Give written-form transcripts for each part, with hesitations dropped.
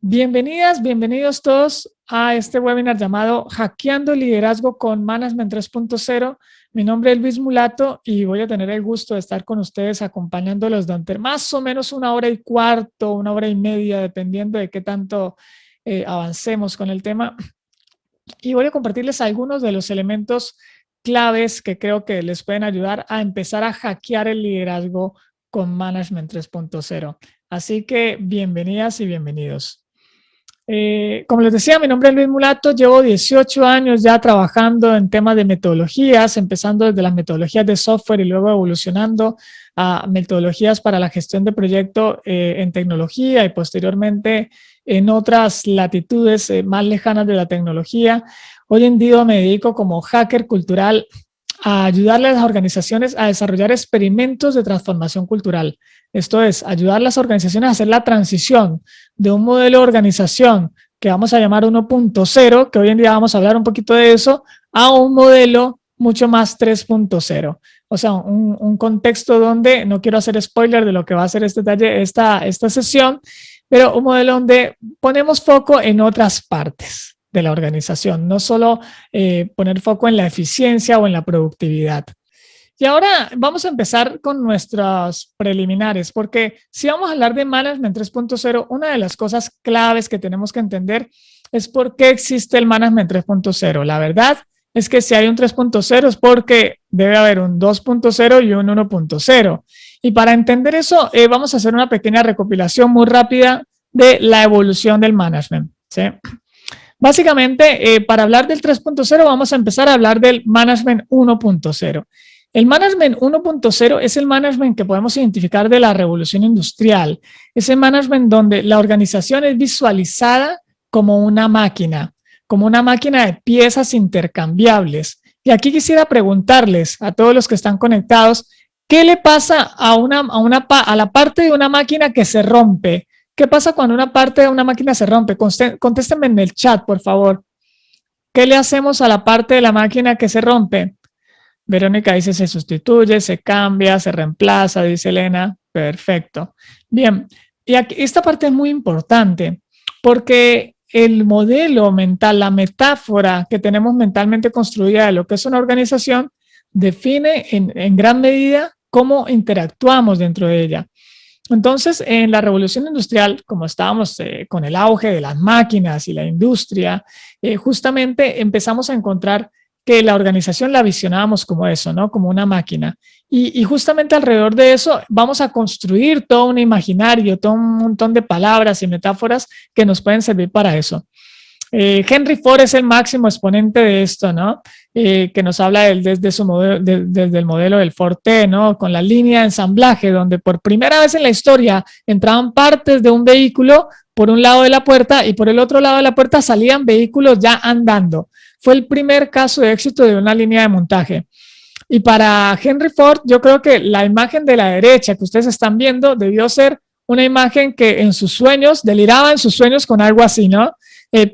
Bienvenidas, bienvenidos todos a este webinar llamado Hackeando Liderazgo con Management 3.0. Mi nombre es Luis Mulato y voy a tener el gusto de estar con ustedes acompañándolos durante más o menos una hora y cuarto, una hora y media, dependiendo de qué tanto avancemos con el tema. Y voy a compartirles algunos de los elementos claves que creo que les pueden ayudar a empezar a hackear el liderazgo con Management 3.0. Así que bienvenidas y bienvenidos. Como les decía, mi nombre es Luis Mulato, llevo 18 años ya trabajando en temas de metodologías, empezando desde las metodologías de software y luego evolucionando a metodologías para la gestión de proyectos en tecnología y posteriormente en otras latitudes más lejanas de la tecnología. Hoy en día me dedico como hacker cultural a ayudarle a las organizaciones a desarrollar experimentos de transformación cultural. Esto es, ayudar a las organizaciones a hacer la transición de un modelo de organización que vamos a llamar 1.0, que hoy en día vamos a hablar un poquito de eso, a un modelo mucho más 3.0. O sea, un contexto donde, no quiero hacer spoiler de lo que va a ser esta sesión, pero un modelo donde ponemos foco en otras partes de la organización, no solo poner foco en la eficiencia o en la productividad. Y ahora vamos a empezar con nuestros preliminares, porque si vamos a hablar de Management 3.0, una de las cosas claves que tenemos que entender es por qué existe el Management 3.0. La verdad es que si hay un 3.0 es porque debe haber un 2.0 y un 1.0. Y para entender eso, vamos a hacer una pequeña recopilación muy rápida de la evolución del management, ¿sí? Básicamente, para hablar del 3.0 vamos a empezar a hablar del Management 1.0. El Management 1.0 es el management que podemos identificar de la revolución industrial. Es el management donde la organización es visualizada como una máquina de piezas intercambiables. Y aquí quisiera preguntarles a todos los que están conectados, ¿qué le pasa a la parte de una máquina que se rompe? ¿Qué pasa cuando una parte de una máquina se rompe? Contéstenme en el chat, por favor. ¿Qué le hacemos a la parte de la máquina que se rompe? Verónica dice se sustituye, se cambia, se reemplaza, dice Elena. Perfecto. Bien, y aquí, esta parte es muy importante porque el modelo mental, la metáfora que tenemos mentalmente construida de lo que es una organización, define en gran medida cómo interactuamos dentro de ella. Entonces, en la revolución industrial, como estábamos con el auge de las máquinas y la industria, justamente empezamos a encontrar que la organización la visionábamos como eso, ¿no? Como una máquina. Y justamente alrededor de eso vamos a construir todo un imaginario, todo un montón de palabras y metáforas que nos pueden servir para eso. Henry Ford es el máximo exponente de esto, ¿no? Que nos habla desde el modelo del Ford T, ¿no? Con la línea de ensamblaje, donde por primera vez en la historia entraban partes de un vehículo por un lado de la puerta y por el otro lado de la puerta salían vehículos ya andando. Fue el primer caso de éxito de una línea de montaje. Y para Henry Ford, yo creo que la imagen de la derecha que ustedes están viendo debió ser una imagen que en sus sueños, deliraba en sus sueños con algo así, ¿no?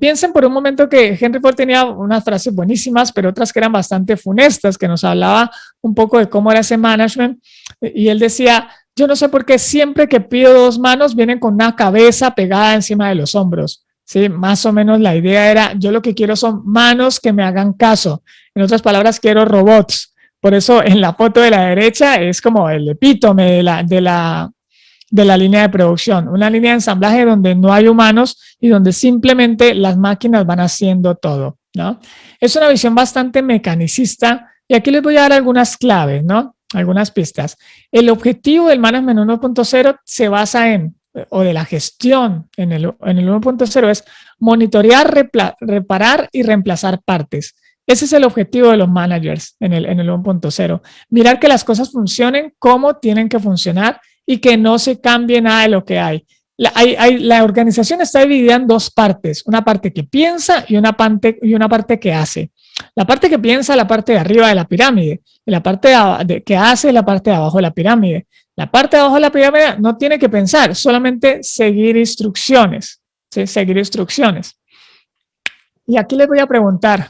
Piensen por un momento que Henry Ford tenía unas frases buenísimas, pero otras que eran bastante funestas, que nos hablaba un poco de cómo era ese management. Y él decía, yo no sé por qué siempre que pido dos manos vienen con una cabeza pegada encima de los hombros. Sí, más o menos la idea era, yo lo que quiero son manos que me hagan caso. En otras palabras, quiero robots. Por eso en la foto de la derecha es como el epítome de la línea de producción, una línea de ensamblaje donde no hay humanos y donde simplemente las máquinas van haciendo todo, ¿no? Es una visión bastante mecanicista y aquí les voy a dar algunas claves, ¿no? Algunas pistas. El objetivo del Management 1.0 se basa o de la gestión en el 1.0 es monitorear, reparar y reemplazar partes. Ese es el objetivo de los managers en el 1.0. Mirar que las cosas funcionen como tienen que funcionar y que no se cambie nada de lo que hay. La organización está dividida en dos partes, una parte que piensa y una parte que hace. La parte que piensa es la parte de arriba de la pirámide, y la parte que hace es la parte de abajo de la pirámide. La parte de abajo de la pirámide no tiene que pensar, solamente seguir instrucciones, ¿sí? Seguir instrucciones. Y aquí les voy a preguntar,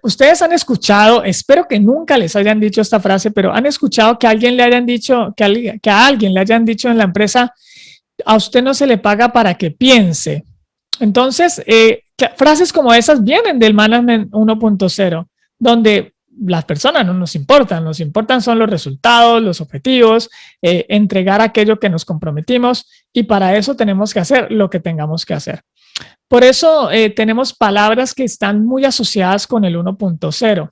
ustedes han escuchado, espero que nunca les hayan dicho esta frase, pero han escuchado que a alguien le hayan dicho, que a alguien le hayan dicho en la empresa, A usted no se le paga para que piense. Entonces, frases como esas vienen del Management 1.0, donde las personas no nos importan son los resultados, los objetivos, entregar aquello que nos comprometimos, y para eso tenemos que hacer lo que tengamos que hacer. Por eso tenemos palabras que están muy asociadas con el 1.0.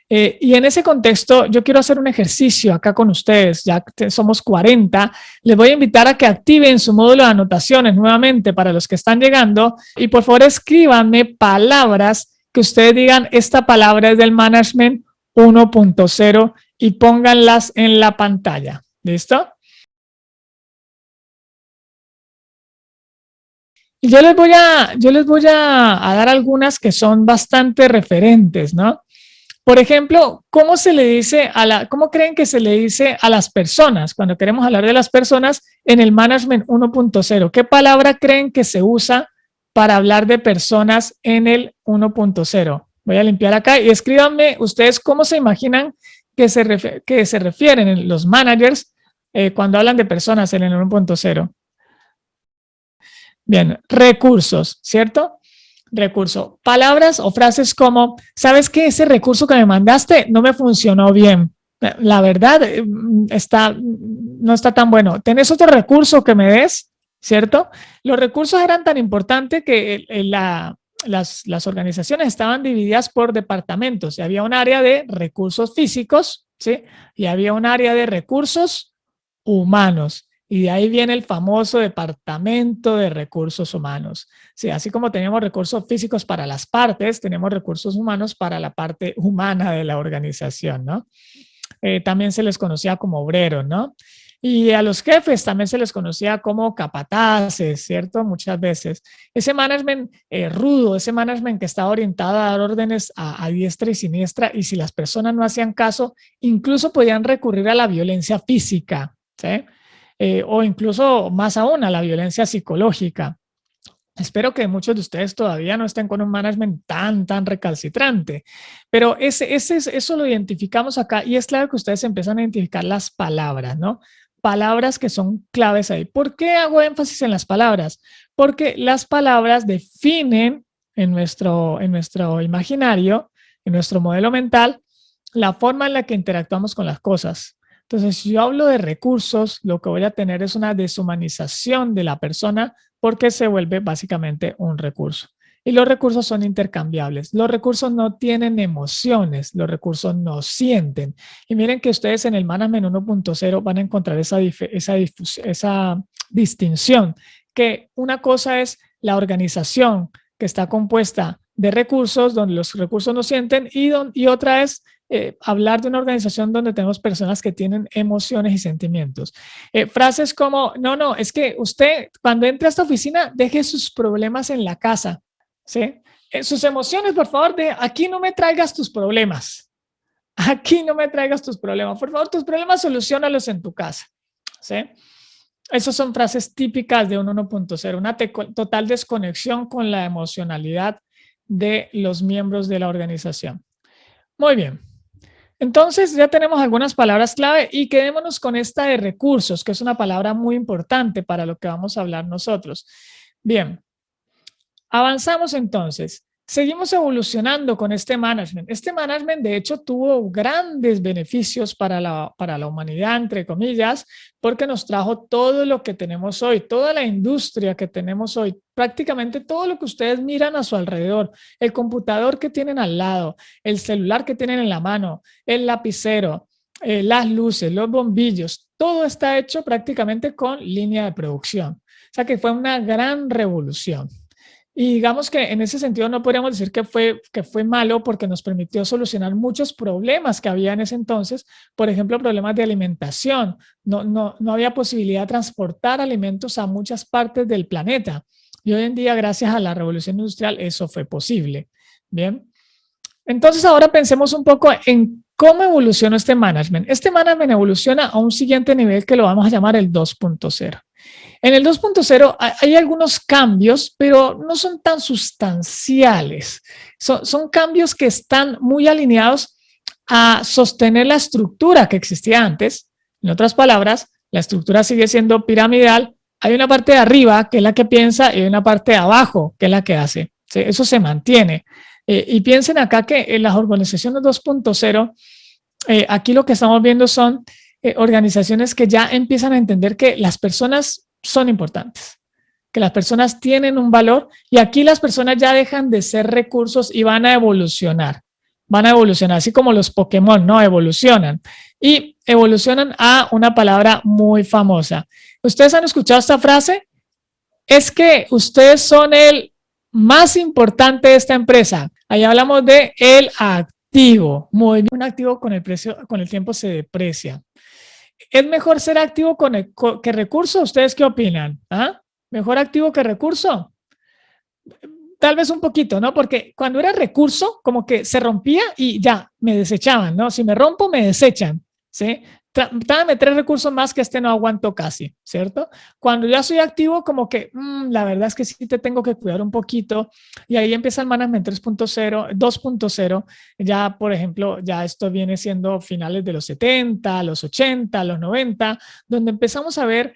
Y en ese contexto yo quiero hacer un ejercicio acá con ustedes, ya que somos 40, les voy a invitar a que activen su módulo de anotaciones nuevamente para los que están llegando, y por favor escríbanme palabras que ustedes digan, esta palabra es del Management 1.0, y pónganlas en la pantalla. ¿Listo? Y yo les voy a dar algunas que son bastante referentes, ¿no? Por ejemplo, ¿cómo se le dice cómo creen que se le dice a las personas cuando queremos hablar de las personas en el Management 1.0? ¿Qué palabra creen que se usa para hablar de personas en el 1.0? Voy a limpiar acá y escríbanme ustedes cómo se imaginan que se refieren los managers cuando hablan de personas en el 1.0. Bien, recursos, ¿cierto? Recurso. Palabras o frases como, ¿sabes qué? Ese recurso que me mandaste no me funcionó bien. La verdad, no está tan bueno. ¿Tenés otro recurso que me des? ¿Cierto? Los recursos eran tan importantes que las organizaciones estaban divididas por departamentos. Y había un área de recursos físicos, ¿sí? Y había un área de recursos humanos. Y de ahí viene el famoso departamento de recursos humanos. Sí, así como teníamos recursos físicos para las partes, tenemos recursos humanos para la parte humana de la organización, ¿no? También se les conocía como obreros, ¿no? Y a los jefes también se les conocía como capataces, ¿cierto? Muchas veces. Ese management rudo, ese management que estaba orientado a dar órdenes a diestra y siniestra, y si las personas no hacían caso, incluso podían recurrir a la violencia física, ¿sí? O incluso más aún a la violencia psicológica. Espero que muchos de ustedes todavía no estén con un management tan recalcitrante, pero eso lo identificamos acá, y es claro que ustedes empiezan a identificar las palabras, ¿no? Palabras que son claves ahí. ¿Por qué hago énfasis en las palabras? Porque las palabras definen en nuestro imaginario, en nuestro modelo mental, la forma en la que interactuamos con las cosas. Entonces, si yo hablo de recursos, lo que voy a tener es una deshumanización de la persona, porque se vuelve básicamente un recurso. Y los recursos son intercambiables. Los recursos no tienen emociones, los recursos no sienten. Y miren que ustedes en el Management 1.0 van a encontrar esa distinción, que una cosa es la organización que está compuesta de recursos, donde los recursos no sienten, y otra es hablar de una organización donde tenemos personas que tienen emociones y sentimientos. Frases como, no, es que usted cuando entre a esta oficina deje sus problemas en la casa, ¿sí? Sus emociones, por favor, aquí no me traigas tus problemas. Aquí no me traigas tus problemas. Por favor, tus problemas soluciónalos en tu casa, ¿sí? Esas son frases típicas de un 1.0, una total desconexión con la emocionalidad de los miembros de la organización. Muy bien. Entonces ya tenemos algunas palabras clave, y quedémonos con esta de recursos, que es una palabra muy importante para lo que vamos a hablar nosotros. Bien, avanzamos entonces. Seguimos evolucionando con este management. Este management, de hecho, tuvo grandes beneficios para la humanidad, entre comillas, porque nos trajo todo lo que tenemos hoy, toda la industria que tenemos hoy, prácticamente todo lo que ustedes miran a su alrededor, el computador que tienen al lado, el celular que tienen en la mano, el lapicero, las luces, los bombillos, todo está hecho prácticamente con línea de producción. O sea que fue una gran revolución. Y digamos que en ese sentido no podríamos decir que fue malo, porque nos permitió solucionar muchos problemas que había en ese entonces. Por ejemplo, problemas de alimentación. No había posibilidad de transportar alimentos a muchas partes del planeta. Y hoy en día, gracias a la revolución industrial, eso fue posible. Bien. Entonces ahora pensemos un poco en cómo evolucionó este management. Este management evoluciona a un siguiente nivel que lo vamos a llamar el 2.0. En el 2.0 hay algunos cambios, pero no son tan sustanciales. Son cambios que están muy alineados a sostener la estructura que existía antes. En otras palabras, la estructura sigue siendo piramidal, hay una parte de arriba que es la que piensa y hay una parte de abajo que es la que hace. ¿Sí? Eso se mantiene. Y piensen acá que en las organizaciones 2.0, aquí lo que estamos viendo son organizaciones que ya empiezan a entender que las personas son importantes, que las personas tienen un valor y aquí las personas ya dejan de ser recursos y van a evolucionar. Van a evolucionar, así como los Pokémon, ¿no? Evolucionan. Y evolucionan a una palabra muy famosa. ¿Ustedes han escuchado esta frase? Es que ustedes son el más importante de esta empresa. Ahí hablamos de el activo. Muy bien. Un activo con el precio, con el tiempo se deprecia. ¿Es mejor ser activo que recurso? ¿Ustedes qué opinan? ¿Ah? ¿Mejor activo que recurso? Tal vez un poquito, ¿no? Porque cuando era recurso, como que se rompía y ya, me desechaban, ¿no? Si me rompo, me desechan, ¿sí? Tráeme 3 recursos más que este no aguanto casi, ¿cierto? Cuando ya soy activo, como que la verdad es que sí te tengo que cuidar un poquito y ahí empieza el management 3.0, 2.0, ya por ejemplo, ya esto viene siendo finales de los 70, los 80, los 90, donde empezamos a ver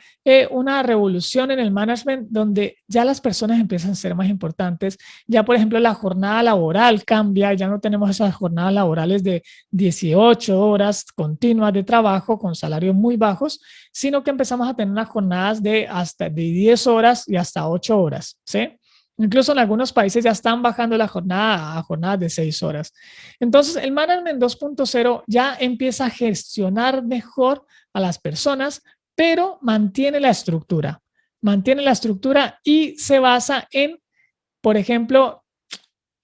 una revolución en el management donde ya las personas empiezan a ser más importantes, ya por ejemplo la jornada laboral cambia, ya no tenemos esas jornadas laborales de 18 horas continuas de trabajo con salarios muy bajos, sino que empezamos a tener unas jornadas de hasta de 10 horas y hasta 8 horas, ¿sí? Incluso en algunos países ya están bajando la jornada a jornadas de 6 horas. Entonces, el Management 2.0 ya empieza a gestionar mejor a las personas, pero mantiene la estructura. Mantiene la estructura y se basa en, por ejemplo,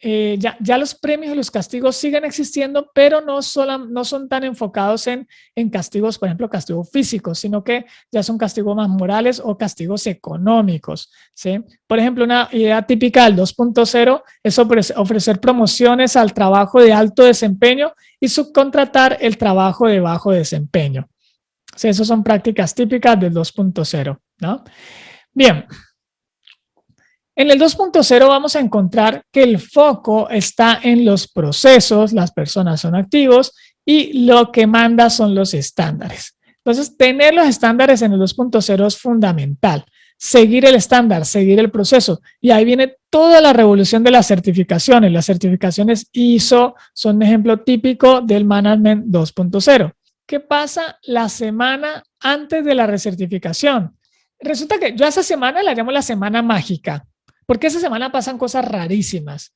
ya los premios y los castigos siguen existiendo, pero no son tan enfocados en castigos, por ejemplo, castigos físicos, sino que ya son castigos más morales o castigos económicos, ¿sí? Por ejemplo, una idea típica del 2.0 es ofrecer promociones al trabajo de alto desempeño y subcontratar el trabajo de bajo desempeño. Sí, esas son prácticas típicas del 2.0, ¿no? Bien. En el 2.0 vamos a encontrar que el foco está en los procesos, las personas son activos y lo que manda son los estándares. Entonces, tener los estándares en el 2.0 es fundamental. Seguir el estándar, seguir el proceso. Y ahí viene toda la revolución de las certificaciones. Las certificaciones ISO son un ejemplo típico del Management 2.0. ¿Qué pasa la semana antes de la recertificación? Resulta que yo a esa semana la llamo la semana mágica. Porque esa semana pasan cosas rarísimas.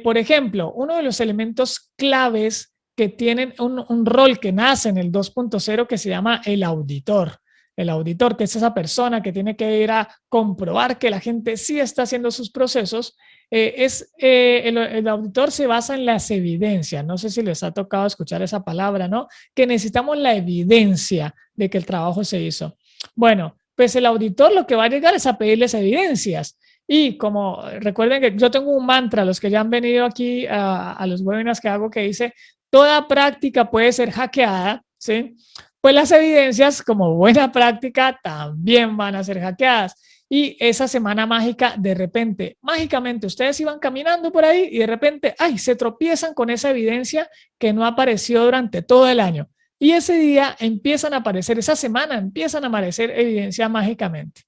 Por ejemplo, uno de los elementos claves que tienen un rol que nace en el 2.0 que se llama el auditor. El auditor, que es esa persona que tiene que ir a comprobar que la gente sí está haciendo sus procesos, el auditor se basa en las evidencias. No sé si les ha tocado escuchar esa palabra, ¿no? Que necesitamos la evidencia de que el trabajo se hizo. Bueno, pues el auditor lo que va a llegar es a pedirles evidencias. Y como recuerden que yo tengo un mantra, los que ya han venido aquí a los webinars que hago, que dice, toda práctica puede ser hackeada, ¿sí? Pues las evidencias, como buena práctica, también van a ser hackeadas. Y esa semana mágica, de repente, mágicamente, ustedes iban caminando por ahí y de repente, ¡ay!, se tropiezan con esa evidencia que no apareció durante todo el año. Y ese día empiezan a aparecer, esa semana empiezan a aparecer evidencias mágicamente.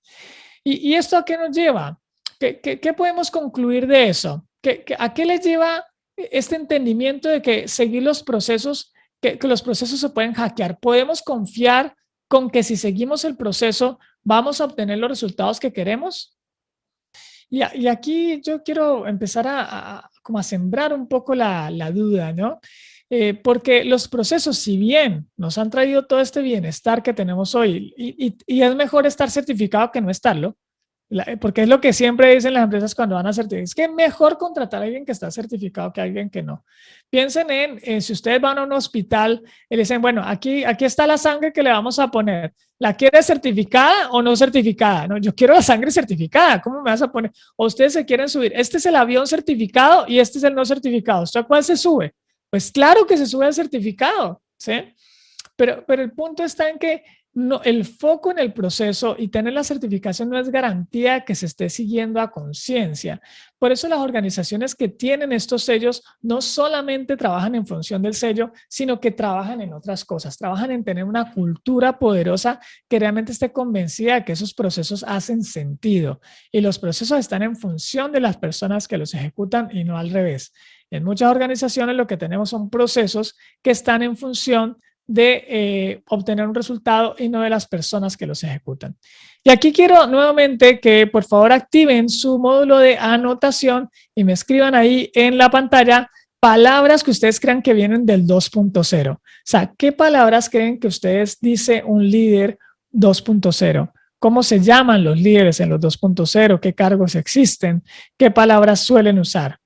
¿Y esto a qué nos lleva? ¿Qué podemos concluir de eso? ¿A qué les lleva este entendimiento de que seguir los procesos, que los procesos se pueden hackear? ¿Podemos confiar con que si seguimos el proceso vamos a obtener los resultados que queremos? Y aquí yo quiero empezar como a sembrar un poco la duda, ¿no? Porque los procesos, si bien nos han traído todo este bienestar que tenemos hoy, y es mejor estar certificado que no estarlo, porque es lo que siempre dicen las empresas cuando van a certificar, es que es mejor contratar a alguien que está certificado que a alguien que no. Piensen en si ustedes van a un hospital y le dicen, bueno, aquí está la sangre que le vamos a poner. ¿La quieres certificada o no certificada? No, yo quiero la sangre certificada. ¿Cómo me vas a poner? O ustedes se quieren subir. Este es el avión certificado y este es el no certificado. ¿Usted a cuál se sube? Pues claro que se sube al certificado, ¿sí? Pero el punto está en que no, el foco en el proceso y tener la certificación no es garantía de que se esté siguiendo a conciencia. Por eso las organizaciones que tienen estos sellos no solamente trabajan en función del sello, sino que trabajan en otras cosas. Trabajan en tener una cultura poderosa que realmente esté convencida de que esos procesos hacen sentido. Y los procesos están en función de las personas que los ejecutan y no al revés. En muchas organizaciones lo que tenemos son procesos que están en función de obtener un resultado y no de las personas que los ejecutan. Y aquí quiero nuevamente que por favor activen su módulo de anotación y me escriban ahí en la pantalla palabras que ustedes crean que vienen del 2.0. O sea, ¿qué palabras creen que ustedes dice un líder 2.0? ¿Cómo se llaman los líderes en los 2.0? ¿Qué cargos existen? ¿Qué palabras suelen usar?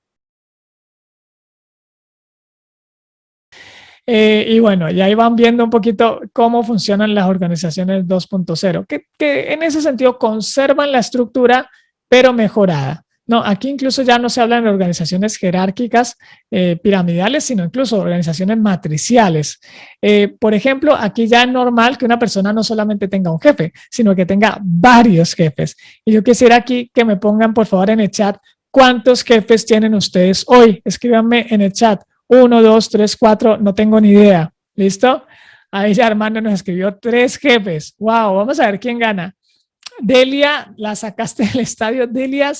Y bueno, y ahí van viendo un poquito cómo funcionan las organizaciones 2.0, que en ese sentido conservan la estructura, pero mejorada. No, aquí incluso ya no se habla de organizaciones jerárquicas piramidales, sino incluso organizaciones matriciales. Por ejemplo, aquí ya es normal que una persona no solamente tenga un jefe, sino que tenga varios jefes. Y yo quisiera aquí que me pongan, por favor, en el chat, ¿cuántos jefes tienen ustedes hoy? Escríbanme en el chat. 1, 2, 3, 4, no tengo ni idea. ¿Listo? Ahí ya Armando nos escribió 3 jefes. Wow, vamos a ver quién gana. Delia, la sacaste del estadio. Delia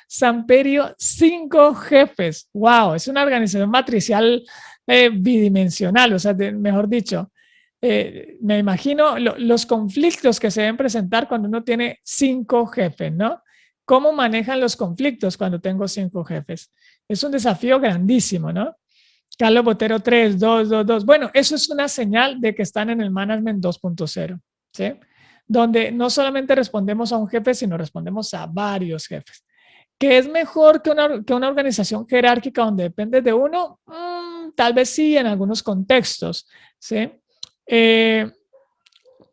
Samperio, 5 jefes. Wow, es una organización matricial bidimensional, o sea, mejor dicho. Me imagino los conflictos que se deben presentar cuando uno tiene 5 jefes, ¿no? ¿Cómo manejan los conflictos cuando tengo 5 jefes? Es un desafío grandísimo, ¿no? Carlos Botero 3, 2, 2, 2. Bueno, eso es una señal de que están en el Management 2.0, ¿sí? Donde no solamente respondemos a un jefe, sino respondemos a varios jefes. ¿Qué es mejor que una organización jerárquica donde depende de uno? Tal vez sí, en algunos contextos, ¿sí?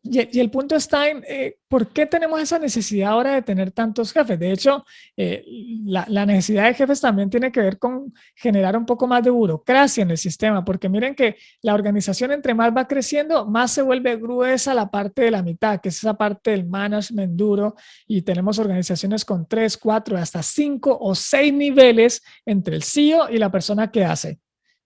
Y el punto está en por qué tenemos esa necesidad ahora de tener tantos jefes. De hecho, la necesidad de jefes también tiene que ver con generar un poco más de burocracia en el sistema, porque miren que la organización entre más va creciendo, más se vuelve gruesa la parte de la mitad, que es esa parte del management duro, y tenemos organizaciones con 3, 4, hasta 5 o 6 niveles entre el CEO y la persona que hace.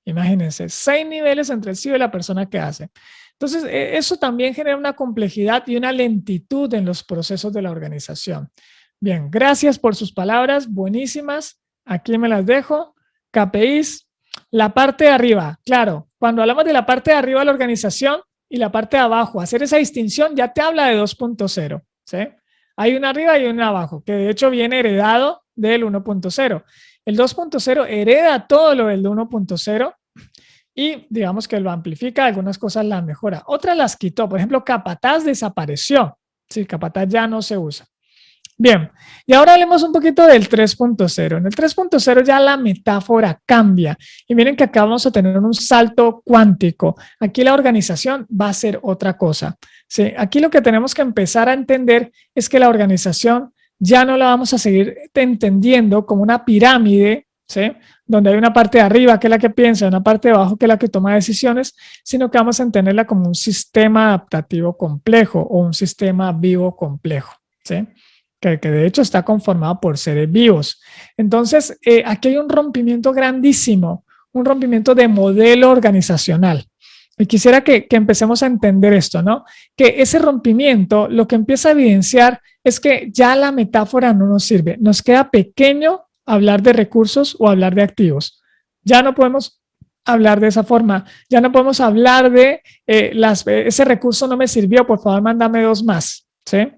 Imagínense, 6 niveles entre el CEO y la persona que hace. Entonces, eso también genera una complejidad y una lentitud en los procesos de la organización. Bien, gracias por sus palabras, buenísimas. Aquí me las dejo. KPIs, la parte de arriba, claro, cuando hablamos de la parte de arriba de la organización y la parte de abajo, hacer esa distinción ya te habla de 2.0, ¿sí? Hay una arriba y una abajo, que de hecho viene heredado del 1.0. El 2.0 hereda todo lo del 1.0 y digamos que lo amplifica, algunas cosas las mejora, otras las quitó. Por ejemplo, capataz desapareció. Sí, capataz ya no se usa. Bien, y ahora hablemos un poquito del 3.0. En el 3.0 ya la metáfora cambia. Y miren que acá vamos a tener un salto cuántico. Aquí la organización va a ser otra cosa. ¿Sí? Aquí lo que tenemos que empezar a entender es que la organización ya no la vamos a seguir entendiendo como una pirámide, ¿sí? Donde hay una parte de arriba que es la que piensa, una parte de abajo que es la que toma decisiones, sino que vamos a entenderla como un sistema adaptativo complejo o un sistema vivo complejo, ¿sí? Que de hecho está conformado por seres vivos. Entonces, aquí hay un rompimiento grandísimo, un rompimiento de modelo organizacional. Y quisiera que empecemos a entender esto, ¿no? Que ese rompimiento lo que empieza a evidenciar es que ya la metáfora no nos sirve. Nos queda pequeño hablar de recursos o hablar de activos. Ya no podemos hablar de esa forma. Ya no podemos hablar de ese recurso no me sirvió, por favor, mándame 2 más, ¿sí?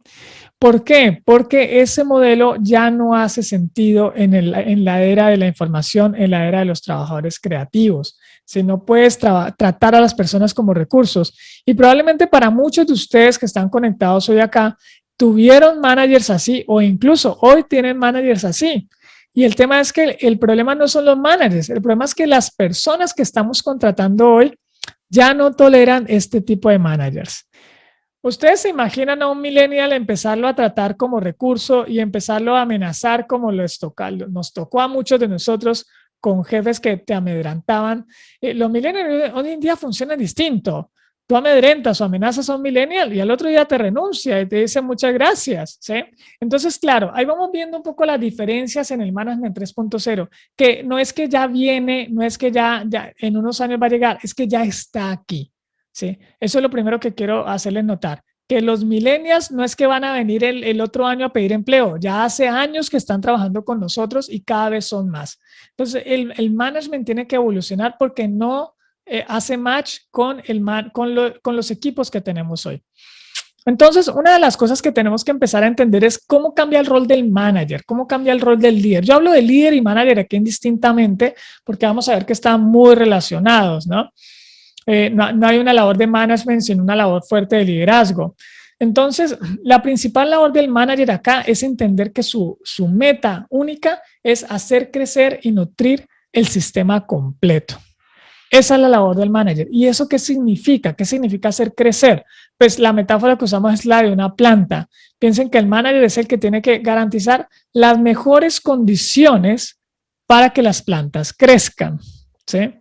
¿Por qué? Porque ese modelo ya no hace sentido en la era de la información, en la era de los trabajadores creativos. Si no puedes tratar a las personas como recursos. Y probablemente para muchos de ustedes que están conectados hoy acá, tuvieron managers así o incluso hoy tienen managers así. Y el tema es que el problema no son los managers, el problema es que las personas que estamos contratando hoy ya no toleran este tipo de managers. ¿Ustedes se imaginan a un millennial empezarlo a tratar como recurso y empezarlo a amenazar como nos tocó a muchos de nosotros con jefes que te amedrantaban? Los millennials hoy en día funcionan distinto. Tú amedrentas o amenazas a un millennial y al otro día te renuncia y te dice muchas gracias, ¿sí? Entonces, claro, ahí vamos viendo un poco las diferencias en el Management 3.0, que no es que ya viene, no es que ya en unos años va a llegar, es que ya está aquí, ¿sí? Eso es lo primero que quiero hacerles notar, que los millennials no es que van a venir el otro año a pedir empleo, ya hace años que están trabajando con nosotros y cada vez son más. Entonces, el management tiene que evolucionar porque no hace match con los equipos que tenemos hoy. Entonces, una de las cosas que tenemos que empezar a entender es cómo cambia el rol del manager, cómo cambia el rol del líder. Yo hablo de líder y manager aquí indistintamente porque vamos a ver que están muy relacionados, ¿no? No hay una labor de management, sino una labor fuerte de liderazgo. Entonces, la principal labor del manager acá es entender que su meta única es hacer crecer y nutrir el sistema completo. Esa es la labor del manager. ¿Y eso qué significa? ¿Qué significa hacer crecer? Pues la metáfora que usamos es la de una planta. Piensen que el manager es el que tiene que garantizar las mejores condiciones para que las plantas crezcan, ¿sí?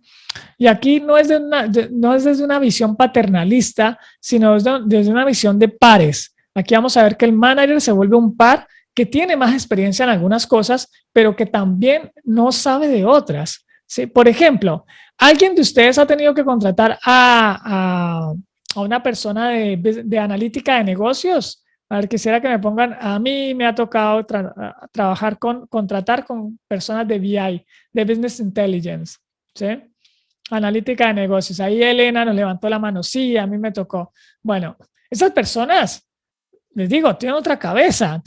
Y aquí no es desde una visión paternalista, sino desde una visión de pares. Aquí vamos a ver que el manager se vuelve un par que tiene más experiencia en algunas cosas, pero que también no sabe de otras, ¿sí? Por ejemplo, ¿alguien de ustedes ha tenido que contratar a una persona de analítica de negocios? A ver, quisiera que me pongan, a mí me ha tocado contratar con personas de BI, de Business Intelligence, ¿sí? Analítica de negocios. Ahí Elena nos levantó la mano. Sí, a mí me tocó. Bueno, esas personas, les digo, tienen otra cabeza.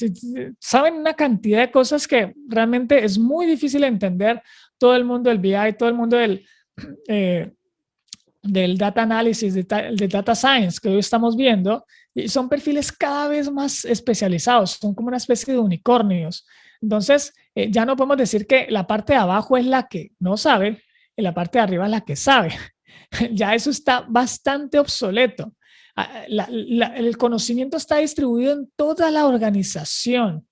Saben una cantidad de cosas que realmente es muy difícil entender. Todo el mundo del BI, todo el mundo del data analysis, del data science que hoy estamos viendo, y son perfiles cada vez más especializados. Son como una especie de unicornios. Entonces, ya no podemos decir que la parte de abajo es la que no sabe y la parte de arriba es la que sabe. Ya eso está bastante obsoleto. El conocimiento está distribuido en toda la organización.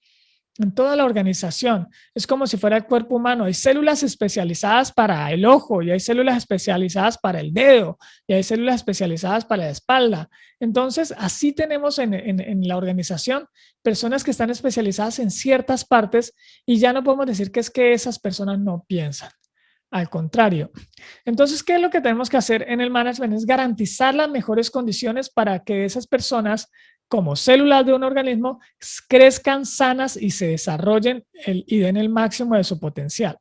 En toda la organización. Es como si fuera el cuerpo humano. Hay células especializadas para el ojo y hay células especializadas para el dedo y hay células especializadas para la espalda. Entonces, así tenemos en la organización personas que están especializadas en ciertas partes y ya no podemos decir que es que esas personas no piensan. Al contrario. Entonces, ¿qué es lo que tenemos que hacer en el management? Es garantizar las mejores condiciones para que esas personas, como células de un organismo, crezcan sanas y se desarrollen y den el máximo de su potencial.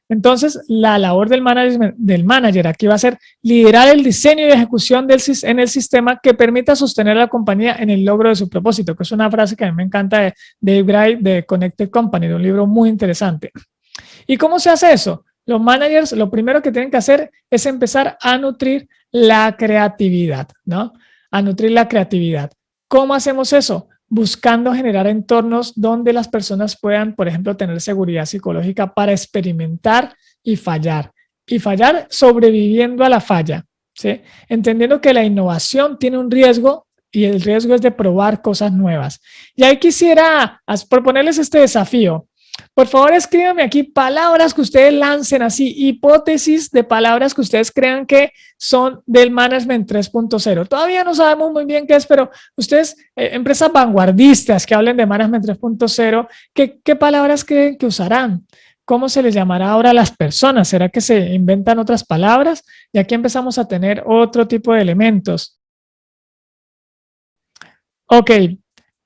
Entonces, la labor del manager aquí va a ser liderar el diseño y ejecución en el sistema que permita sostener a la compañía en el logro de su propósito, que es una frase que a mí me encanta de Dave Gray de Connected Company, de un libro muy interesante. ¿Y cómo se hace eso? Los managers lo primero que tienen que hacer es empezar a nutrir la creatividad, ¿no? A nutrir la creatividad. ¿Cómo hacemos eso? Buscando generar entornos donde las personas puedan, por ejemplo, tener seguridad psicológica para experimentar y fallar. Y fallar sobreviviendo a la falla, ¿sí? Entendiendo que la innovación tiene un riesgo y el riesgo es de probar cosas nuevas. Y ahí quisiera proponerles este desafío. Por favor, escríbanme aquí palabras que ustedes lancen así, hipótesis de palabras que ustedes crean que son del Management 3.0. Todavía no sabemos muy bien qué es, pero ustedes, empresas vanguardistas que hablen de Management 3.0, ¿qué palabras creen que usarán? ¿Cómo se les llamará ahora a las personas? ¿Será que se inventan otras palabras? Y aquí empezamos a tener otro tipo de elementos. Ok.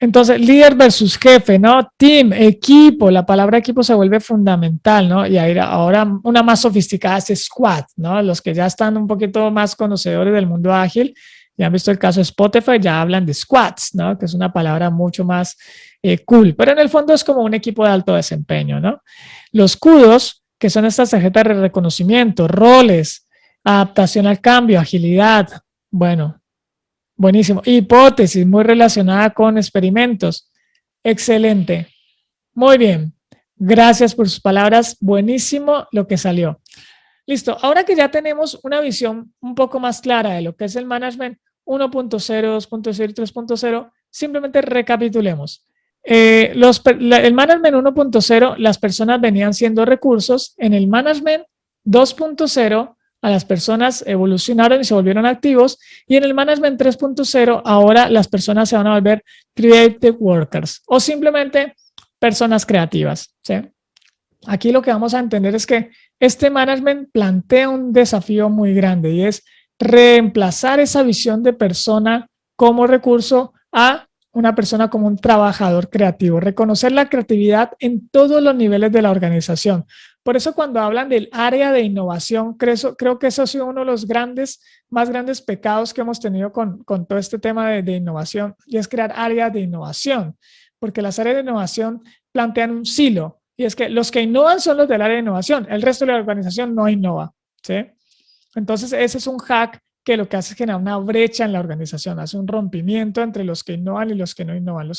Entonces, líder versus jefe, ¿no? Team, equipo, la palabra equipo se vuelve fundamental, ¿no? Y ahora una más sofisticada es squad, ¿no? Los que ya están un poquito más conocedores del mundo ágil, ya han visto el caso de Spotify, ya hablan de squads, ¿no? Que es una palabra mucho más cool, pero en el fondo es como un equipo de alto desempeño, ¿no? Los kudos, que son estas tarjetas de reconocimiento, roles, adaptación al cambio, agilidad, bueno, buenísimo. Hipótesis, muy relacionada con experimentos. Excelente. Muy bien. Gracias por sus palabras. Buenísimo lo que salió. Listo. Ahora que ya tenemos una visión un poco más clara de lo que es el management 1.0, 2.0 y 3.0, simplemente recapitulemos. El management 1.0, las personas venían siendo recursos. En el management 2.0, a las personas evolucionaron y se volvieron activos, y en el Management 3.0 ahora las personas se van a volver Creative Workers o simplemente personas creativas, ¿sí? Aquí lo que vamos a entender es que este management plantea un desafío muy grande y es reemplazar esa visión de persona como recurso a una persona como un trabajador creativo, reconocer la creatividad en todos los niveles de la organización. Por eso cuando hablan del área de innovación, creo que eso ha sido uno de los más grandes pecados que hemos tenido con todo este tema de innovación, y es crear áreas de innovación, porque las áreas de innovación plantean un silo, y es que los que innovan son los del área de innovación, el resto de la organización no innova, ¿sí? Entonces ese es un hack que lo que hace es generar una brecha en la organización, hace un rompimiento entre los que innovan y los que no innovan.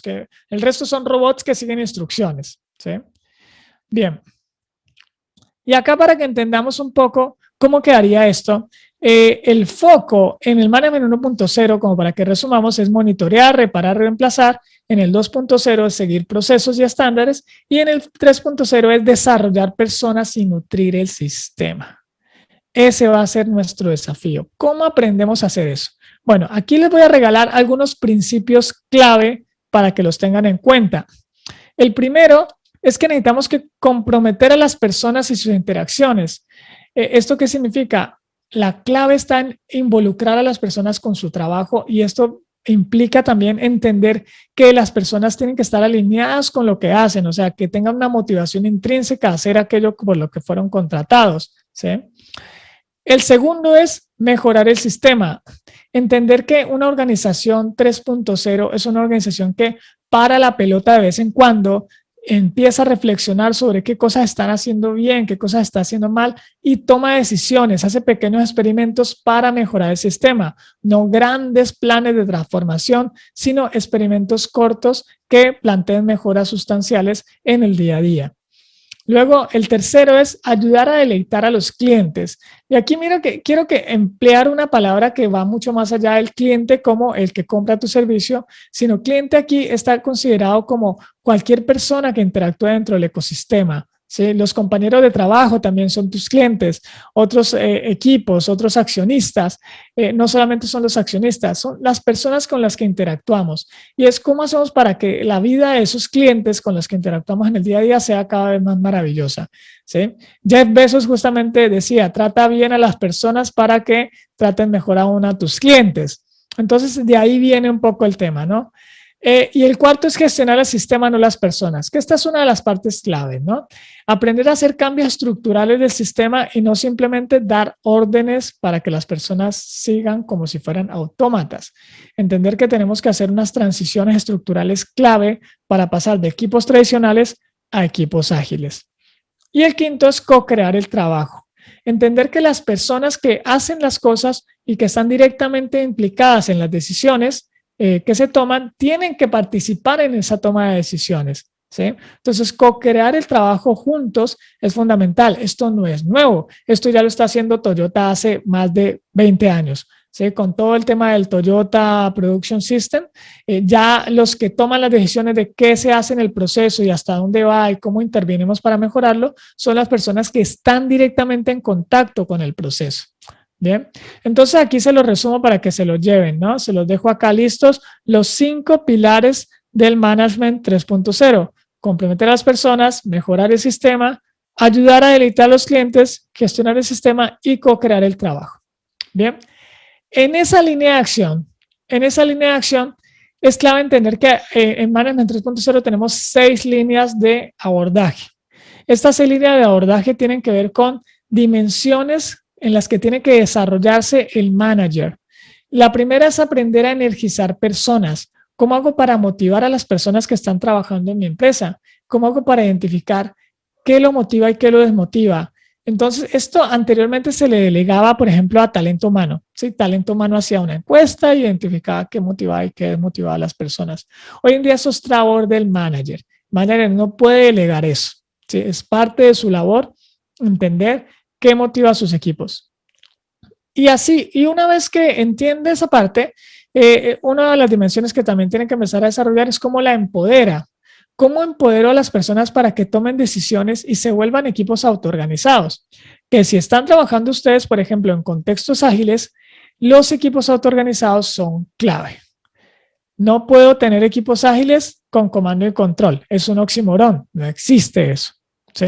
El resto son robots que siguen instrucciones, ¿sí? Bien. Y acá para que entendamos un poco cómo quedaría esto, el foco en el Management 1.0, como para que resumamos, es monitorear, reparar, reemplazar. En el 2.0 es seguir procesos y estándares. Y en el 3.0 es desarrollar personas y nutrir el sistema. Ese va a ser nuestro desafío. ¿Cómo aprendemos a hacer eso? Bueno, aquí les voy a regalar algunos principios clave para que los tengan en cuenta. El primero es que necesitamos que comprometer a las personas y sus interacciones. ¿Esto qué significa? La clave está en involucrar a las personas con su trabajo, y esto implica también entender que las personas tienen que estar alineadas con lo que hacen, o sea, que tengan una motivación intrínseca a hacer aquello por lo que fueron contratados, ¿sí? El segundo es mejorar el sistema. Entender que una organización 3.0 es una organización que para la pelota de vez en cuando, empieza a reflexionar sobre qué cosas están haciendo bien, qué cosas está haciendo mal, y toma decisiones, hace pequeños experimentos para mejorar el sistema. No grandes planes de transformación, sino experimentos cortos que planteen mejoras sustanciales en el día a día. Luego, el tercero es ayudar a deleitar a los clientes. Y aquí mira que quiero que emplear una palabra que va mucho más allá del cliente como el que compra tu servicio, sino cliente aquí está considerado como cualquier persona que interactúe dentro del ecosistema, ¿sí? Los compañeros de trabajo también son tus clientes, otros equipos, otros accionistas. No solamente son los accionistas, son las personas con las que interactuamos. Y es cómo hacemos para que la vida de esos clientes con los que interactuamos en el día a día sea cada vez más maravillosa, ¿sí? Jeff Bezos justamente decía, trata bien a las personas para que traten mejor aún a tus clientes. Entonces, de ahí viene un poco el tema, ¿no? Y el cuarto es gestionar el sistema, no las personas, que esta es una de las partes claves, ¿no? Aprender a hacer cambios estructurales del sistema y no simplemente dar órdenes para que las personas sigan como si fueran autómatas. Entender que tenemos que hacer unas transiciones estructurales clave para pasar de equipos tradicionales a equipos ágiles. Y el quinto es co-crear el trabajo. Entender que las personas que hacen las cosas y que están directamente implicadas en las decisiones que se toman, tienen que participar en esa toma de decisiones, ¿sí? Entonces, co-crear el trabajo juntos es fundamental. Esto no es nuevo. Esto ya lo está haciendo Toyota hace más de 20 años. ¿Sí? Con todo el tema del Toyota Production System, ya los que toman las decisiones de qué se hace en el proceso y hasta dónde va y cómo intervenimos para mejorarlo, son las personas que están directamente en contacto con el proceso. Bien, entonces aquí se los resumo para que se los lleven, ¿no? Se los dejo acá listos, los 5 pilares del Management 3.0. Comprometer a las personas, mejorar el sistema, ayudar a deleitar a los clientes, gestionar el sistema y co-crear el trabajo. Bien. En esa línea de acción, es clave entender que en Management 3.0 tenemos 6 líneas de abordaje. Estas 6 líneas de abordaje tienen que ver con dimensiones en las que tiene que desarrollarse el manager. La primera es aprender a energizar personas. ¿Cómo hago para motivar a las personas que están trabajando en mi empresa? ¿Cómo hago para identificar qué lo motiva y qué lo desmotiva? Entonces, esto anteriormente se le delegaba, por ejemplo, a talento humano. ¿Sí? Talento humano hacía una encuesta, identificaba qué motivaba y qué desmotivaba a las personas. Hoy en día eso es labor del manager. El manager no puede delegar eso. ¿Sí? Es parte de su labor entender qué motiva a sus equipos. Y así, y una vez que entiende esa parte, una de las dimensiones que también tiene que empezar a desarrollar es cómo la empodera. ¿cómo empodero a las personas para que tomen decisiones y se vuelvan equipos autoorganizados? Que si están trabajando ustedes, por ejemplo, en contextos ágiles, los equipos autoorganizados son clave. No puedo tener equipos ágiles con comando y control. Es un oxímoron. No existe eso. ¿Sí?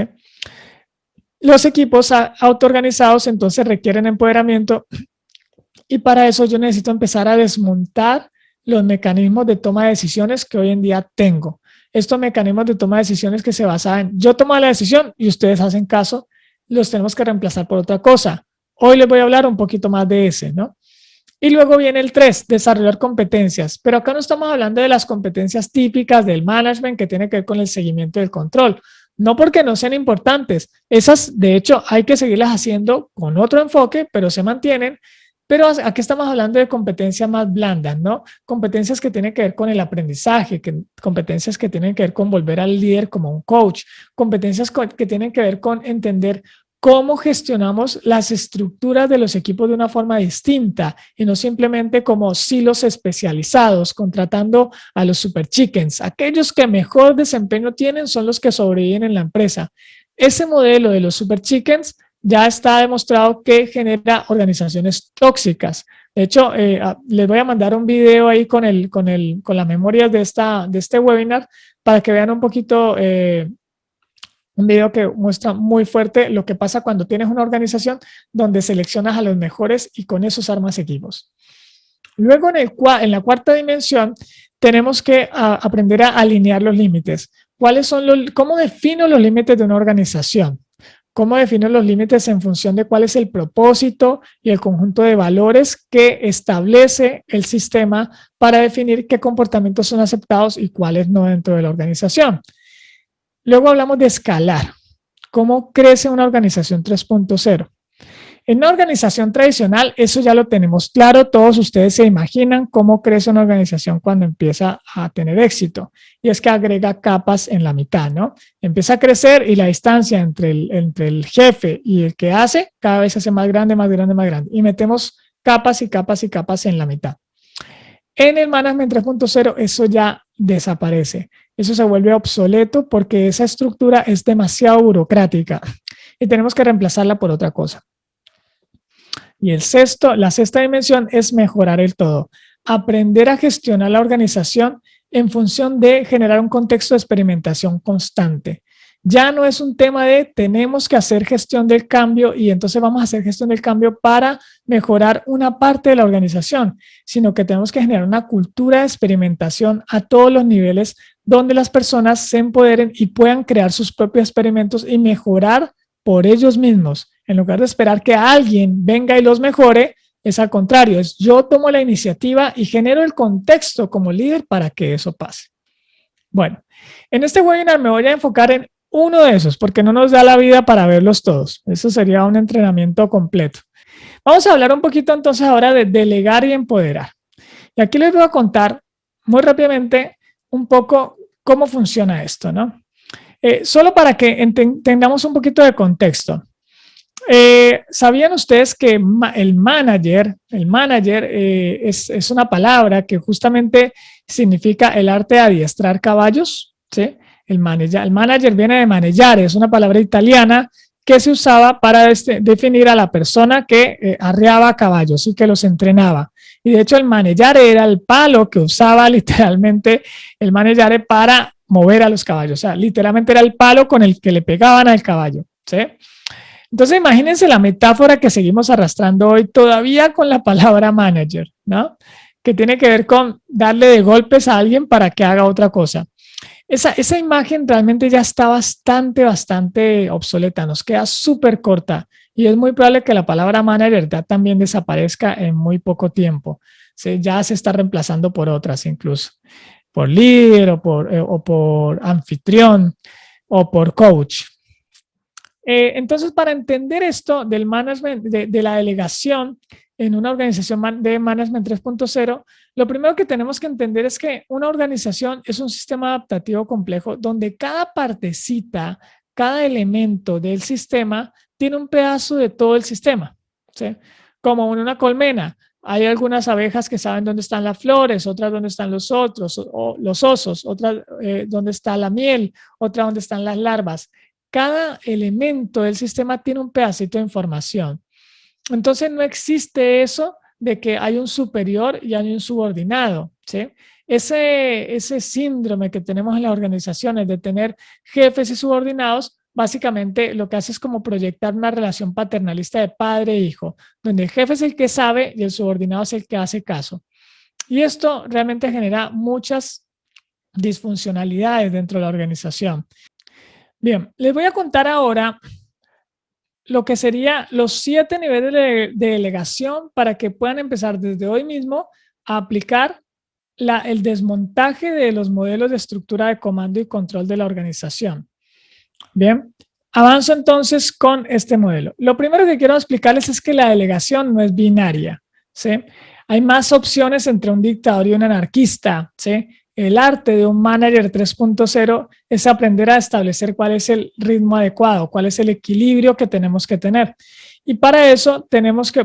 Los equipos autoorganizados entonces requieren empoderamiento y para eso yo necesito empezar a desmontar los mecanismos de toma de decisiones que hoy en día tengo. Estos mecanismos de toma de decisiones que se basan en yo tomo la decisión y ustedes hacen caso, los tenemos que reemplazar por otra cosa. Hoy les voy a hablar un poquito más de ese, ¿no? Y luego viene el 3, desarrollar competencias. Pero acá no estamos hablando de las competencias típicas del management que tiene que ver con el seguimiento y el control. No porque no sean importantes. Esas, de hecho, hay que seguirlas haciendo con otro enfoque, pero se mantienen. Pero aquí estamos hablando de competencias más blandas, ¿no? Competencias que tienen que ver con el aprendizaje, competencias que tienen que ver con volver al líder como un coach, competencias que tienen que ver con entender cómo gestionamos las estructuras de los equipos de una forma distinta y no simplemente como silos especializados, contratando a los super chickens. Aquellos que mejor desempeño tienen son los que sobreviven en la empresa. Ese modelo de los super chickens ya está demostrado que genera organizaciones tóxicas. De hecho, les voy a mandar un video ahí con las memorias de este webinar para que vean un poquito un video que muestra muy fuerte lo que pasa cuando tienes una organización donde seleccionas a los mejores y con esos armas equipos. Luego en la cuarta dimensión tenemos que aprender a alinear los límites. ¿Cómo defino los límites de una organización? ¿Cómo defino los límites en función de cuál es el propósito y el conjunto de valores que establece el sistema para definir qué comportamientos son aceptados y cuáles no dentro de la organización? Luego hablamos de escalar. ¿Cómo crece una organización 3.0? En una organización tradicional, eso ya lo tenemos claro. Todos ustedes se imaginan cómo crece una organización cuando empieza a tener éxito. Y es que agrega capas en la mitad, ¿no? Empieza a crecer y la distancia entre el jefe y el que hace cada vez se hace más grande, más grande, más grande. Y metemos capas y capas y capas en la mitad. En el Management 3.0 eso ya desaparece. Eso se vuelve obsoleto porque esa estructura es demasiado burocrática y tenemos que reemplazarla por otra cosa. Y la sexta dimensión es mejorar el todo. Aprender a gestionar la organización en función de generar un contexto de experimentación constante. Ya no es un tema de tenemos que hacer gestión del cambio y entonces vamos a hacer gestión del cambio para mejorar una parte de la organización, sino que tenemos que generar una cultura de experimentación a todos los niveles donde las personas se empoderen y puedan crear sus propios experimentos y mejorar por ellos mismos. En lugar de esperar que alguien venga y los mejore, es al contrario, es yo tomo la iniciativa y genero el contexto como líder para que eso pase. Bueno, en este webinar me voy a enfocar en uno de esos, porque no nos da la vida para verlos todos. Eso sería un entrenamiento completo. Vamos a hablar un poquito entonces ahora de delegar y empoderar. Y aquí les voy a contar muy rápidamente un poco cómo funciona esto, ¿no? Solo para que tengamos un poquito de contexto. ¿Sabían ustedes que el manager es una palabra que justamente significa el arte de adiestrar caballos? ¿Sí? El manager viene de maneggiare, es una palabra italiana que se usaba para definir a la persona que arreaba caballos y que los entrenaba. Y de hecho el maneggiare era el palo que usaba literalmente el maneggiare para mover a los caballos. O sea, literalmente era el palo con el que le pegaban al caballo. ¿Sí? Entonces imagínense la metáfora que seguimos arrastrando hoy todavía con la palabra manager, ¿no? Que tiene que ver con darle de golpes a alguien para que haga otra cosa. Esa imagen realmente ya está bastante obsoleta, nos queda súper corta y es muy probable que la palabra manager ya también desaparezca en muy poco tiempo. ¿Sí? Ya se está reemplazando por otras incluso, por líder o por anfitrión o por coach. Entonces, para entender esto del management, de la delegación en una organización de Management 3.0, lo primero que tenemos que entender es que una organización es un sistema adaptativo complejo donde cada partecita, cada elemento del sistema tiene un pedazo de todo el sistema, ¿sí? Como en una colmena, Hay algunas abejas que saben dónde están las flores, otras dónde están los otros, o los osos, otras dónde está la miel, otra dónde están las larvas. Cada elemento del sistema tiene un pedacito de información. Entonces no existe eso de que hay un superior y hay un subordinado, ¿sí? Ese síndrome que tenemos en las organizaciones de tener jefes y subordinados, básicamente lo que hace es como proyectar una relación paternalista de padre e hijo, donde el jefe es el que sabe y el subordinado es el que hace caso. Y esto realmente genera muchas disfuncionalidades dentro de la organización. Bien, les voy a contar ahora lo que sería los 7 niveles de delegación para que puedan empezar desde hoy mismo a aplicar el desmontaje de los modelos de estructura de comando y control de la organización. Bien, avanzo entonces con este modelo. Lo primero que quiero explicarles es que la delegación no es binaria, ¿sí? Hay más opciones entre un dictador y un anarquista, ¿sí? El arte de un manager 3.0 es aprender a establecer cuál es el ritmo adecuado, cuál es el equilibrio que tenemos que tener. Y para eso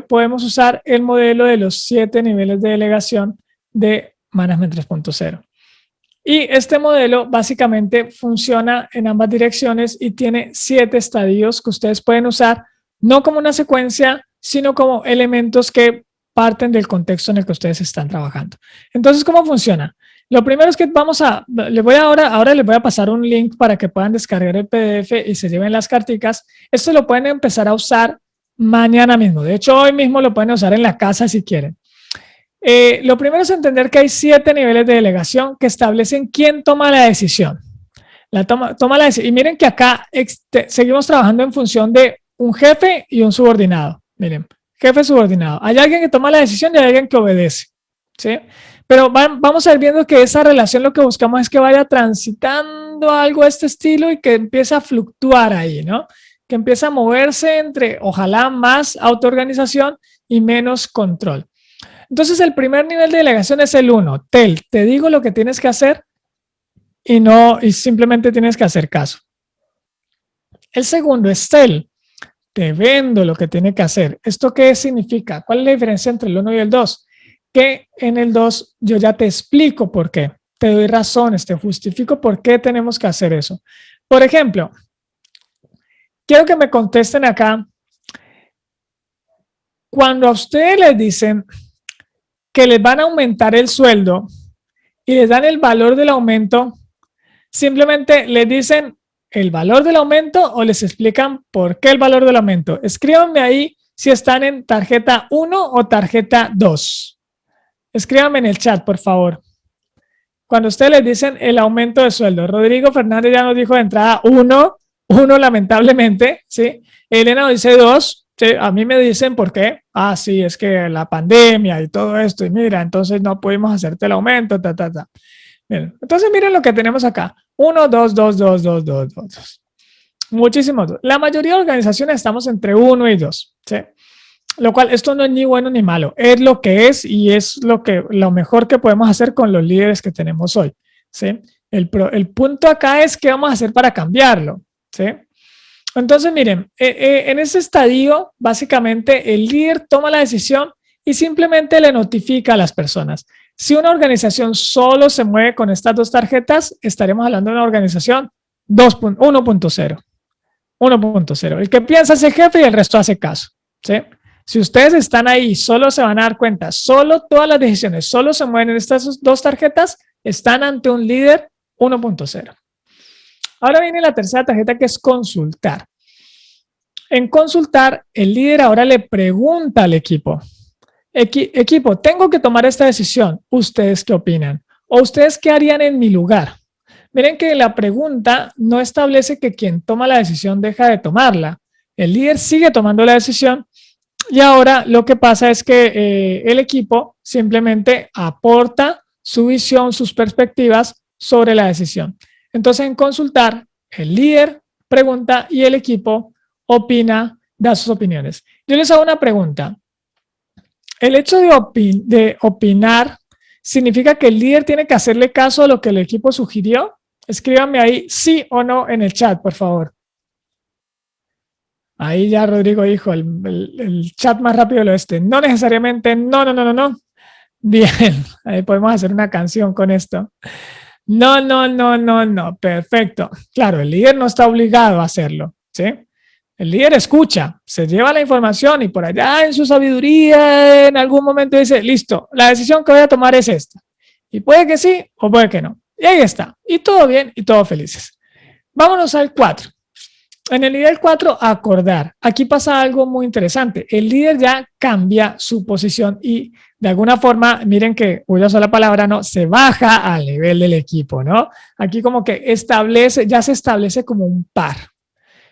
podemos usar el modelo de los 7 niveles de delegación de Management 3.0. Y este modelo básicamente funciona en ambas direcciones y tiene 7 estadios que ustedes pueden usar, no como una secuencia, sino como elementos que parten del contexto en el que ustedes están trabajando. Entonces, ¿cómo funciona? Lo primero es que ahora les voy a pasar un link para que puedan descargar el PDF y se lleven las carticas. Esto lo pueden empezar a usar mañana mismo. De hecho, hoy mismo lo pueden usar en la casa si quieren. Lo primero es entender que hay 7 niveles de delegación que establecen quién toma la decisión. Toma la decisión. Y miren que acá seguimos trabajando en función de un jefe y un subordinado. Miren, jefe subordinado. Hay alguien que toma la decisión y hay alguien que obedece, ¿sí? Pero vamos a ir viendo que esa relación lo que buscamos es que vaya transitando algo de este estilo y que empiece a fluctuar ahí, ¿no? Que empiece a moverse entre, ojalá, más autoorganización y menos control. Entonces, el primer nivel de delegación es el 1. Te digo lo que tienes que hacer y simplemente tienes que hacer caso. El segundo es te vendo lo que tiene que hacer. ¿Esto qué significa? ¿Cuál es la diferencia entre el 1 y el 2? Que en el 2 yo ya te explico por qué. Te doy razones, te justifico por qué tenemos que hacer eso. Por ejemplo, quiero que me contesten acá. Cuando a ustedes les dicen que les van a aumentar el sueldo y les dan el valor del aumento, simplemente les dicen el valor del aumento o les explican por qué el valor del aumento. Escríbanme ahí si están en tarjeta 1 o tarjeta 2. Escríbanme en el chat, por favor. Cuando ustedes les dicen el aumento de sueldo, Rodrigo Fernández ya nos dijo de entrada 1 lamentablemente, ¿sí? Elena nos dice 2, ¿sí? A mí me dicen por qué. Ah, sí, es que la pandemia y todo esto, y mira, entonces no pudimos hacerte el aumento, Miren, entonces miren lo que tenemos acá. 1, 2, 2, 2, 2, 2, 2, 2. Muchísimos. La mayoría de organizaciones estamos entre 1 y 2, ¿sí? Lo cual, esto no es ni bueno ni malo, es lo que es y es lo mejor que podemos hacer con los líderes que tenemos hoy, ¿sí? El punto acá es qué vamos a hacer para cambiarlo, ¿sí? Entonces, miren, en ese estadio, básicamente, el líder toma la decisión y simplemente le notifica a las personas. Si una organización solo se mueve con estas 2 tarjetas, estaremos hablando de una organización 1.0. 1.0. El que piensa es el jefe y el resto hace caso, ¿sí? Si ustedes están ahí, solo se van a dar cuenta, solo todas las decisiones, solo se mueven en estas 2 tarjetas, están ante un líder 1.0. Ahora viene la tercera tarjeta que es consultar. En consultar, el líder ahora le pregunta al equipo, equipo, tengo que tomar esta decisión, ¿ustedes qué opinan? ¿O ustedes qué harían en mi lugar? Miren que la pregunta no establece que quien toma la decisión deja de tomarla. El líder sigue tomando la decisión. Y ahora lo que pasa es que el equipo simplemente aporta su visión, sus perspectivas sobre la decisión. Entonces, en consultar, el líder pregunta y el equipo opina, da sus opiniones. Yo les hago una pregunta. ¿El hecho de opinar significa que el líder tiene que hacerle caso a lo que el equipo sugirió? Escríbanme ahí sí o no en el chat, por favor. Ahí ya Rodrigo dijo el chat más rápido del oeste. No necesariamente, no, no, no, no, no. Bien, ahí podemos hacer una canción con esto. No, no, no, no, no. Perfecto. Claro, el líder no está obligado a hacerlo, ¿sí? El líder escucha, se lleva la información y por allá en su sabiduría en algún momento dice, listo, la decisión que voy a tomar es esta. Y puede que sí o puede que no. Y ahí está. Y todo bien y todos felices. Vámonos al 4. En el nivel 4, acordar. Aquí pasa algo muy interesante. El líder ya cambia su posición y de alguna forma, miren que voy a usar la palabra, no, se baja al nivel del equipo, ¿no? Aquí como que ya se establece como un par.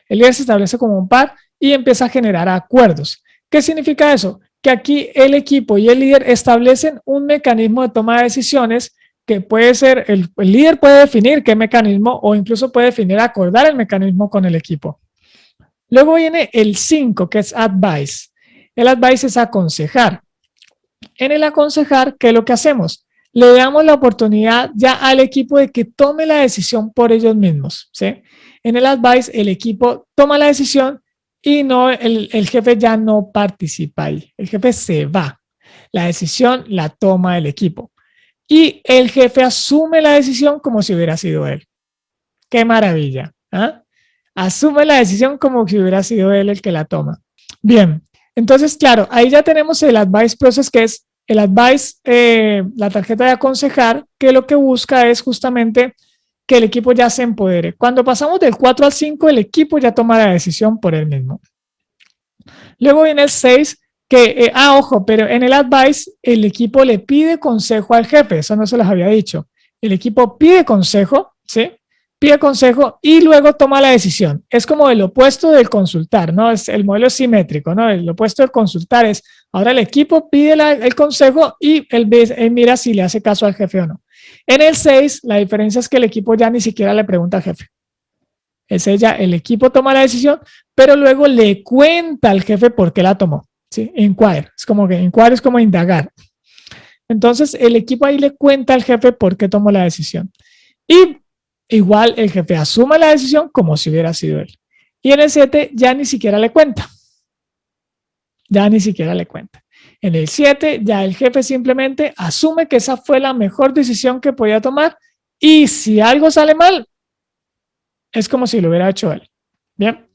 El líder se establece como un par y empieza a generar acuerdos. ¿Qué significa eso? Que aquí el equipo y el líder establecen un mecanismo de toma de decisiones que puede ser, el líder puede definir qué mecanismo o incluso puede definir, acordar el mecanismo con el equipo. Luego viene el 5, que es advice. El advice es aconsejar. En el aconsejar, ¿qué es lo que hacemos? Le damos la oportunidad ya al equipo de que tome la decisión por ellos mismos, ¿sí? En el advice, el equipo toma la decisión y no, el jefe ya no participa ahí. El jefe se va. La decisión la toma el equipo. Y el jefe asume la decisión como si hubiera sido él. ¡Qué maravilla! ¿Ah? Asume la decisión como si hubiera sido él el que la toma. Bien, entonces, claro, ahí ya tenemos el advice process, que es el advice, la tarjeta de aconsejar, que lo que busca es justamente que el equipo ya se empodere. Cuando pasamos del 4 al 5, el equipo ya toma la decisión por él mismo. Luego viene el 6, que, ojo, pero en el advice el equipo le pide consejo al jefe, eso no se los había dicho. El equipo pide consejo, ¿sí? Pide consejo y luego toma la decisión. Es como el opuesto del consultar, ¿no? El modelo es simétrico, ¿no? El opuesto del consultar es, ahora el equipo pide el consejo y él mira si le hace caso al jefe o no. En el 6, la diferencia es que el equipo ya ni siquiera le pregunta al jefe. Es ella, el equipo toma la decisión, pero luego le cuenta al jefe por qué la tomó. ¿Sí? Inquire. Es como que inquire es como indagar. Entonces, el equipo ahí le cuenta al jefe por qué tomó la decisión. Y igual el jefe asume la decisión como si hubiera sido él. Y en el 7 ya ni siquiera le cuenta. Ya ni siquiera le cuenta. En el 7 ya el jefe simplemente asume que esa fue la mejor decisión que podía tomar y si algo sale mal, es como si lo hubiera hecho él. Bien.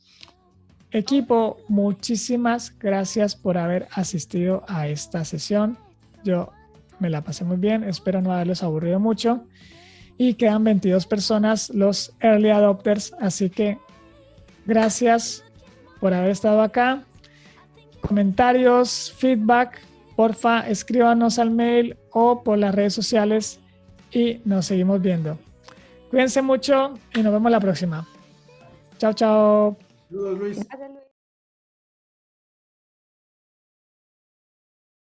Equipo, muchísimas gracias por haber asistido a esta sesión. Yo me la pasé muy bien, espero no haberlos aburrido mucho. Y quedan 22 personas, los early adopters, así que gracias por haber estado acá. Comentarios, feedback, porfa, escríbanos al mail o por las redes sociales y nos seguimos viendo. Cuídense mucho y nos vemos la próxima. Chao, chao. Saludos, Luis. Gracias, Luis.